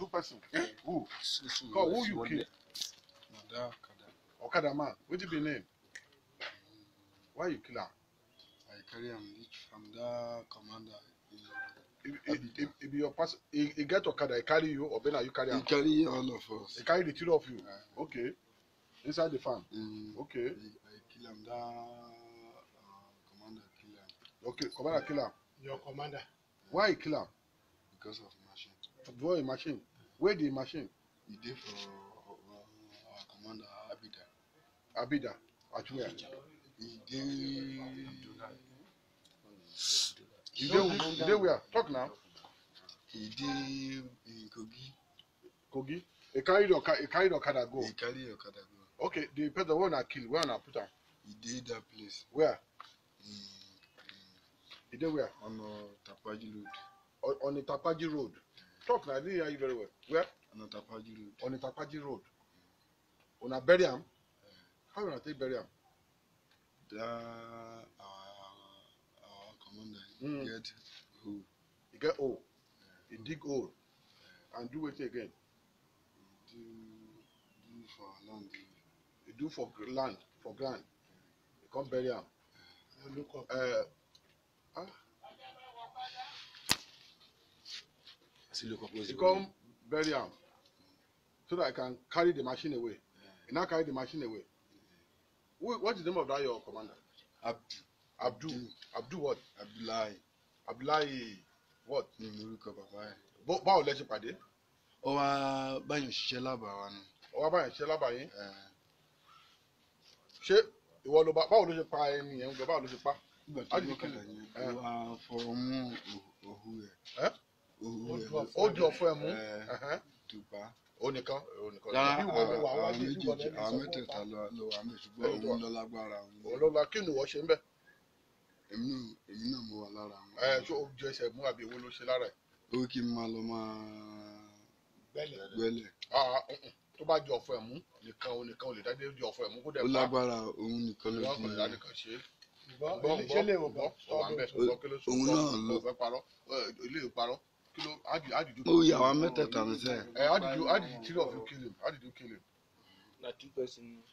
2 persons. Who? Call who you kill? Okada man. What be name? Why you kill her? I carry him from the commander. If your person, he get Okada, he carry you, or Bena you carry him? He carry all of us. He carry the 3 of you. Okay. Inside the farm. Okay. I kill him. The commander kill him. Okay, commander kill him. Your commander. Why he kill him? Because of machine. Why a machine? Where the machine? He did for our commander Abida. Abida. At where? He did. You dey where? Talk now. He did in Kogi. Kogi. He carry the Okada go. He carry Okada go. Okay, the person one I kill, where I put him? He did that place. Where? He did where? On Tapaji Road. On the Tapaji Road. Talk now, I didn't hear you very well. Where? On Tapaji Road. On the Tapaji Road. On a bury him? How will I take bury him? Our commander get hole. He get hole. He dig hole. And do it again. Do for land. He do for land, for ground. He come bury him. Look up. He come bury him. So that I can carry the machine away. He now carry the machine away. What is the name of that your commander? Abdul what? Abdullahi what? Báwo lẹ ṣe pàdé? Ó wá báyọ̀ ṣiṣẹ́ lábàá wa ni. Ó wá báyọ̀ ṣiṣẹ́ lábàá yín? Ṣé ìwọ ló báwo ló ṣe pa ẹni yẹn? Báwo ló ṣe pa? Nígbà tí wọ́n kàdà yẹn, ó wá fọwọ́ mú òhú rẹ̀. Ó di ọ̀fọ̀ ẹ̀ mú? Tùpá. Ó nìkan. Àwọn méjèèjì, àwọn mẹ́tẹ̀ẹ̀ta ló wà mí ṣùgbọ́n òun ló lágbára. Òun ló la kí ni wọ́n ṣe ń bẹ̀? Èmi náà mo wà lára wọn. Ṣé o jẹ ẹsẹ̀ mú àbí èwo ló ṣe lára ẹ̀? Ó kí n máa lọ máa gbẹ́lẹ̀. Tó bá jẹ ọ̀fọ̀ ẹ̀ mú nìkan ò lè dájú di ọ̀fọ̀ ẹ̀ mú kó dẹ̀ pa. Ó lágbára òun nìkan ló di. Wọ́n kàn nìkan ṣe é. Ṣé lè wò bọ́? Òun náà lọ. Ilé ìparọ́. How did you? Oh, yeah, I'm not that time. How did you 3 of you kill him? How did you kill him? Not 2 persons.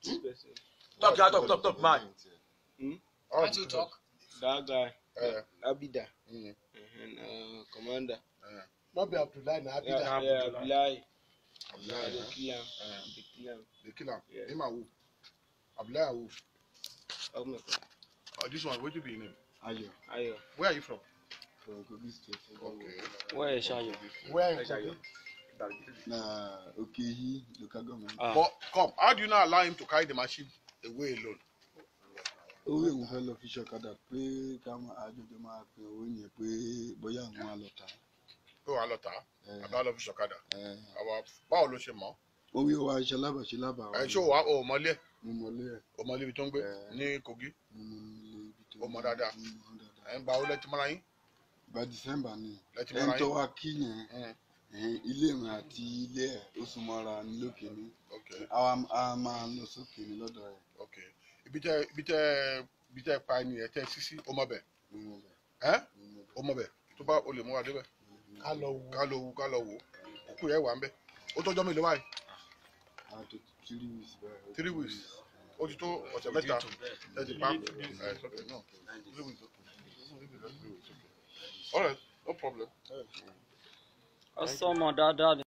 2 persons. Talk, man. How did you talk? That guy, Abida, and commander. Not be Abdullahi, na Abida. Yeah, Abdullahi. They kill him. They kill him. Him and who? Abdullahi and who? This one, what do you be name? Ayo. Where are you from? From Kogi State. Okay. Where is Ayo? Where is Ayo? Okehi local government. But come, how do you not allow him to carry the machine away alone? Owó ìwọ̀n fẹ́ lọ fi ṣọ̀kadà pé káwọn àjọjọ máa pín owó yẹn pé bóyá àwọn máa lọ tà. Pé wàá lọ tà? Àbí wàá lọ fi ṣọ̀kadà? Báwo ló ṣe mọ̀? Owó yóò wá ṣe lábàá. Ṣé o wá o mọ̀lé ẹ̀? Mo mọ̀lé ẹ̀. O mọ̀lé ibi tó ń gbé ní Kogi? Mo mọ̀lé ibi tó ń gbé. O mọ̀ dáadáa? Ẹ̀ ń gba owó lẹ́tí mọ́ra yín? By December ni. Ẹni tó wá kí yẹn. Ilé mi àti ilé ẹ̀ ó súnmọ́ra ní lókè ní. A máa lọ sókè ní lọ́dọ̀ ẹ̀. Ibi tẹ́ pa ẹni ẹ̀ tẹ́ sísí ó mọ̀ bẹ̀. Ó mọ̀ bẹ̀ tó bá o lè mú wa débẹ̀. Ká lọ wò òkú yẹn wà ń bẹ̀. Ó tọ́jọ́ mélòó báyìí? 3 weeks báyìí. 3 weeks. Ó ti tó ọ̀sẹ̀ mẹ́ta. Ẹ ti pa. 3 weeks. All right, no problem. I saw my dad.